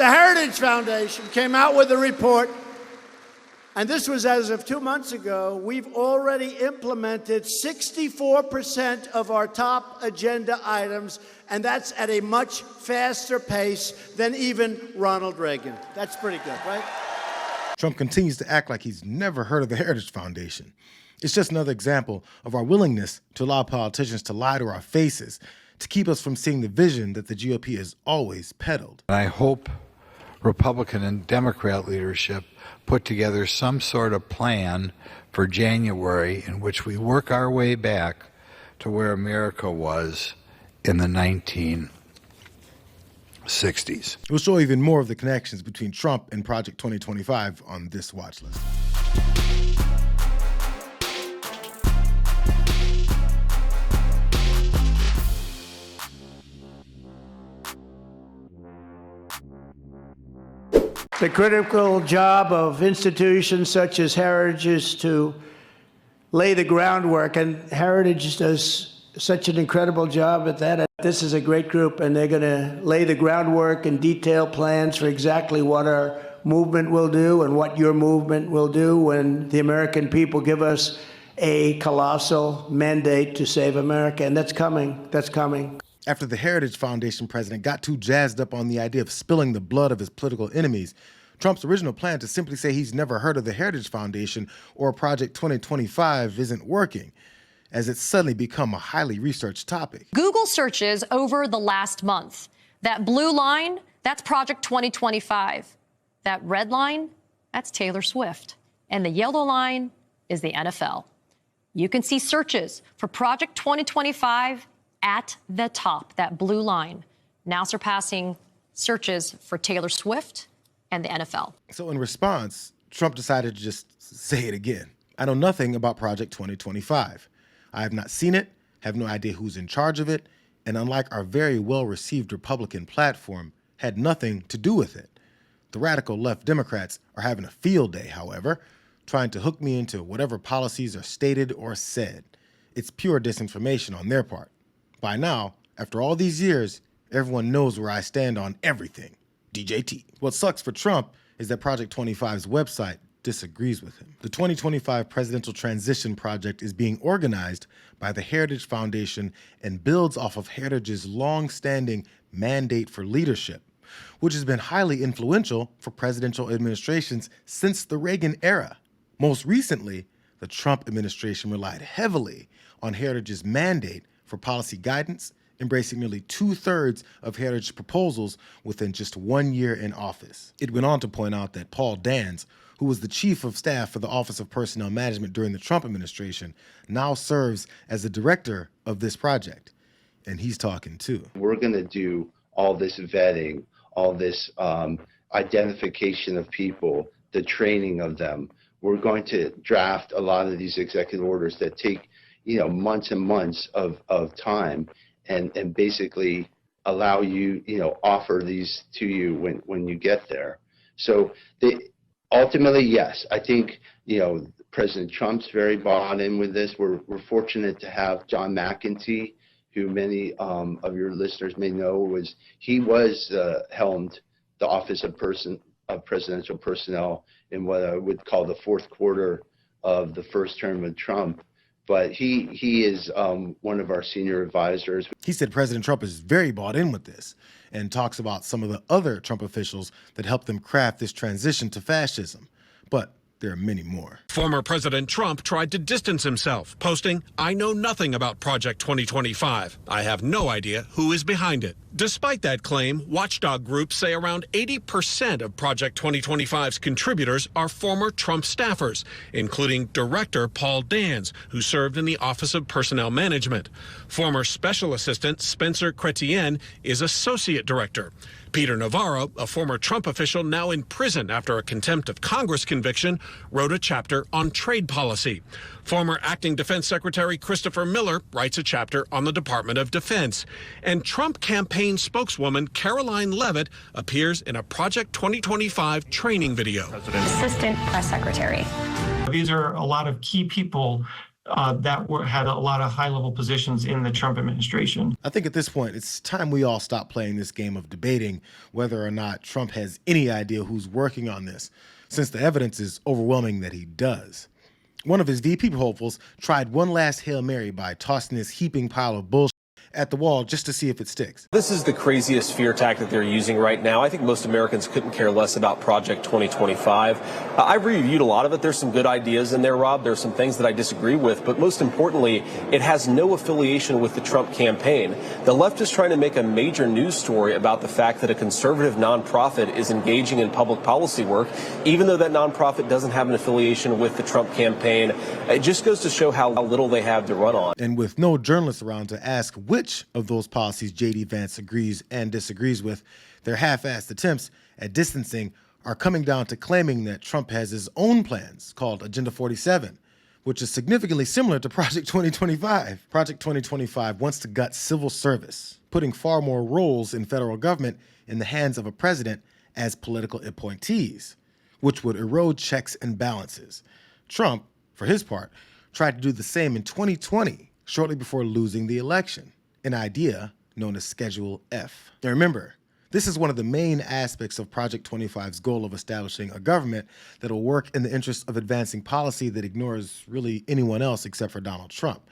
the Heritage Foundation came out with a report, and this was as of 2 months ago. We've already implemented 64% of our top agenda items, and that's at a much faster pace than even Ronald Reagan. That's pretty good, right? Trump continues to act like he's never heard of the Heritage Foundation. It's just another example of our willingness to allow politicians to lie to our faces, to keep us from seeing the vision that the GOP has always peddled. I hope Republican and Democrat leadership put together some sort of plan for January in which we work our way back to where America was in the 1960s. We'll show even more of the connections between Trump and Project 2025 on this watch list. The critical job of institutions such as Heritage is to lay the groundwork, and Heritage does such an incredible job at that. This is a great group, and they're going to lay the groundwork and detail plans for exactly what our movement will do and what your movement will do when the American people give us a colossal mandate to save America, and that's coming. That's coming. After the Heritage Foundation president got too jazzed up on the idea of spilling the blood of his political enemies, Trump's original plan to simply say he's never heard of the Heritage Foundation or Project 2025 isn't working, as it's suddenly become a highly researched topic. Google searches over the last month. That blue line, that's Project 2025. That red line, that's Taylor Swift. And the yellow line is the NFL. You can see searches for Project 2025 at the top, that blue line, now surpassing searches for Taylor Swift and the NFL. So in response, Trump decided to just say it again. I know nothing about Project 2025. I have not seen it, have no idea who's in charge of it, and unlike our very well-received Republican platform, had nothing to do with it. The radical left Democrats are having a field day, however, trying to hook me into whatever policies are stated or said. It's pure disinformation on their part. By now, after all these years, everyone knows where I stand on everything. DJT. What sucks for Trump is that Project 25's website disagrees with him. The 2025 Presidential Transition Project is being organized by the Heritage Foundation and builds off of Heritage's long-standing mandate for leadership, which has been highly influential for presidential administrations since the Reagan era. Most recently, the Trump administration relied heavily on Heritage's mandate for policy guidance, embracing nearly 2/3 of Heritage proposals within just 1 year in office. It went on to point out that Paul Dans, who was the chief of staff for the Office of Personnel Management during the Trump administration, now serves as the director of this project. And he's talking too. We're going to do all this vetting, all this identification of people, the training of them. We're going to draft a lot of these executive orders that take months and months of time and basically allow you, offer these to you when you get there. So ultimately, yes, I think, President Trump's very bought in with this. We're fortunate to have John McEntee, who many of your listeners may know helmed the Office of Presidential Personnel in what I would call the fourth quarter of the first term of Trump. But he is one of our senior advisors. He said President Trump is very bought in with this and talks about some of the other Trump officials that helped them craft this transition to fascism. But there are many more. Former President Trump tried to distance himself, posting, "I know nothing about Project 2025. I have no idea who is behind it." Despite that claim, watchdog groups say around 80% of Project 2025's contributors are former Trump staffers, including Director Paul Dans, who served in the Office of Personnel Management. Former Special Assistant Spencer Chrétien is Associate Director. Peter Navarro, a former Trump official now in prison after a contempt of Congress conviction, wrote a chapter on trade policy. Former Acting Defense Secretary Christopher Miller writes a chapter on the Department of Defense. And Trump campaign spokeswoman Caroline Leavitt appears in a Project 2025 training video. Assistant Press Secretary. These are a lot of key people had a lot of high-level positions in the Trump administration. I think at this point, it's time we all stop playing this game of debating whether or not Trump has any idea who's working on this, since the evidence is overwhelming that he does. One of his VP hopefuls tried one last Hail Mary by tossing this heaping pile of bullshit at the wall just to see if it sticks. This is the craziest fear tactic they're using right now. I think most Americans couldn't care less about Project 2025. I reviewed a lot of it. There's some good ideas in there, Rob. There's some things that I disagree with. But most importantly, it has no affiliation with the Trump campaign. The left is trying to make a major news story about the fact that a conservative nonprofit is engaging in public policy work, even though that nonprofit doesn't have an affiliation with the Trump campaign. It just goes to show how little they have to run on. And with no journalists around to ask which of those policies J.D. Vance agrees and disagrees with, their half-assed attempts at distancing are coming down to claiming that Trump has his own plans called Agenda 47, which is significantly similar to Project 2025. Project 2025 wants to gut civil service, putting far more roles in federal government in the hands of a president as political appointees, which would erode checks and balances. Trump, for his part, tried to do the same in 2020, shortly before losing the election, an idea known as Schedule F. Now remember, this is one of the main aspects of Project 25's goal of establishing a government that will work in the interest of advancing policy that ignores really anyone else except for Donald Trump,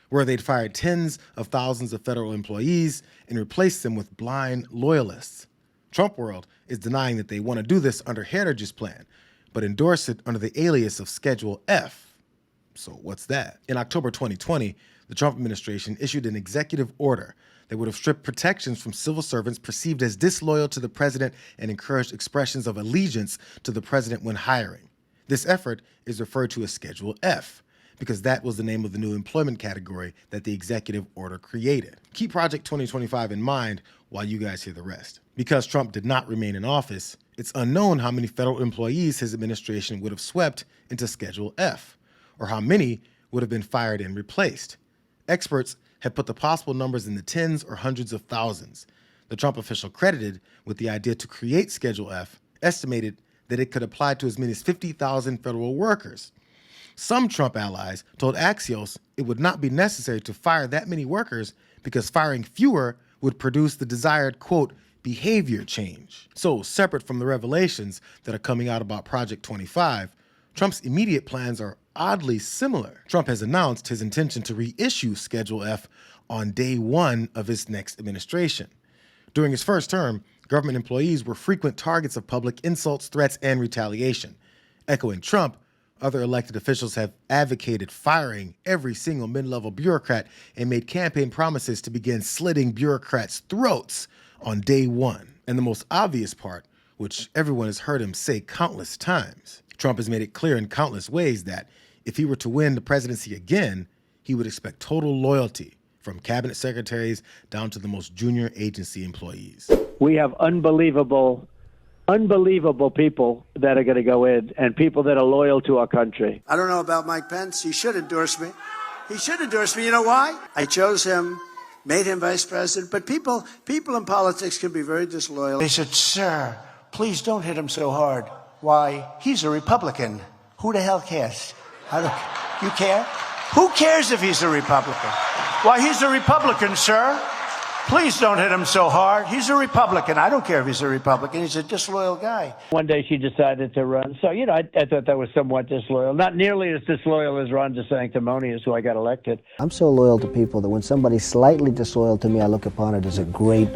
where they'd fire tens of thousands of federal employees and replace them with blind loyalists. Trump world is denying that they want to do this under Heritage's plan, but endorse it under the alias of Schedule F. So what's that? In October 2020, the Trump administration issued an executive order that would have stripped protections from civil servants perceived as disloyal to the president and encouraged expressions of allegiance to the president when hiring. This effort is referred to as Schedule F, because that was the name of the new employment category that the executive order created. Keep Project 2025 in mind while you guys hear the rest. Because Trump did not remain in office, it's unknown how many federal employees his administration would have swept into Schedule F, or how many would have been fired and replaced. Experts have put the possible numbers in the tens or hundreds of thousands. The Trump official credited with the idea to create Schedule F estimated that it could apply to as many as 50,000 federal workers. Some Trump allies told Axios it would not be necessary to fire that many workers because firing fewer would produce the desired, quote, behavior change. So, separate from the revelations that are coming out about Project 25, Trump's immediate plans are oddly similar. Trump has announced his intention to reissue Schedule F on day one of his next administration. During his first term, government employees were frequent targets of public insults, threats, and retaliation. Echoing Trump, other elected officials have advocated firing every single mid-level bureaucrat and made campaign promises to begin slitting bureaucrats' throats on day one. And the most obvious part, which everyone has heard him say countless times, Trump has made it clear in countless ways that if he were to win the presidency again, he would expect total loyalty from cabinet secretaries down to the most junior agency employees. We have unbelievable people that are going to go in and people that are loyal to our country. I don't know about Mike Pence. He should endorse me. He should endorse me. You know why? I chose him, made him vice president. But people in politics can be very disloyal. They said, sir, please don't hit him so hard. Why? He's a Republican. Who the hell cares? You care? Who cares if he's a Republican? Why, he's a Republican, sir. Please don't hit him so hard. He's a Republican. I don't care if he's a Republican. He's a disloyal guy. One day she decided to run. So, I thought that was somewhat disloyal. Not nearly as disloyal as Ron DeSanctimonious, who I got elected. I'm so loyal to people that when somebody's slightly disloyal to me, I look upon it as a great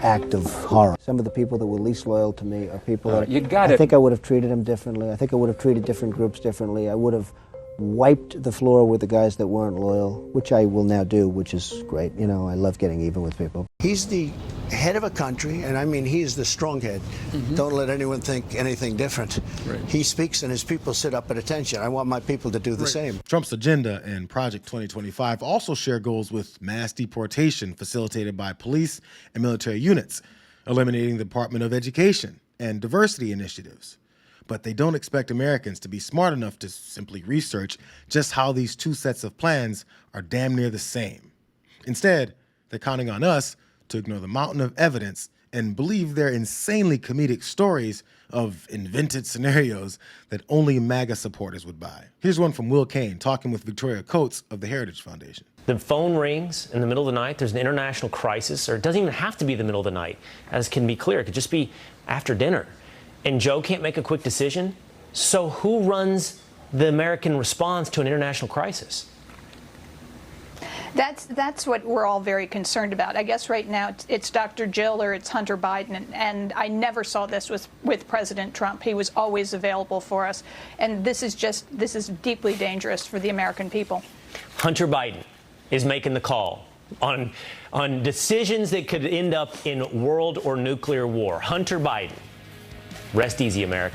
act of horror. Some of the people that were least loyal to me are people that I think I would have treated them differently. I think I would have treated different groups differently. I would have wiped the floor with the guys that weren't loyal, which I will now do, which is great. I love getting even with people. He's the head of a country, and I mean, he is the strong head. Mm-hmm. Don't let anyone think anything different. Right. He speaks and his people sit up at attention. I want my people to do the same. Trump's agenda and Project 2025 also share goals with mass deportation facilitated by police and military units, eliminating the Department of Education, and diversity initiatives. But they don't expect Americans to be smart enough to simply research just how these two sets of plans are damn near the same. Instead, they're counting on us to ignore the mountain of evidence and believe they're insanely comedic stories of invented scenarios that only MAGA supporters would buy. Here's one from Will Kane talking with Victoria Coates of the Heritage Foundation. The phone rings in the middle of the night, there's an international crisis, or it doesn't even have to be the middle of the night, as can be clear. It could just be after dinner. And Joe can't make a quick decision. So who runs the American response to an international crisis? That's what we're all very concerned about. I guess right now it's Dr. Jill or it's Hunter Biden, and I never saw this with President Trump. He was always available for us, and this is deeply dangerous for the American people. Hunter Biden is making the call on decisions that could end up in world or nuclear war. Hunter Biden. Rest easy, America.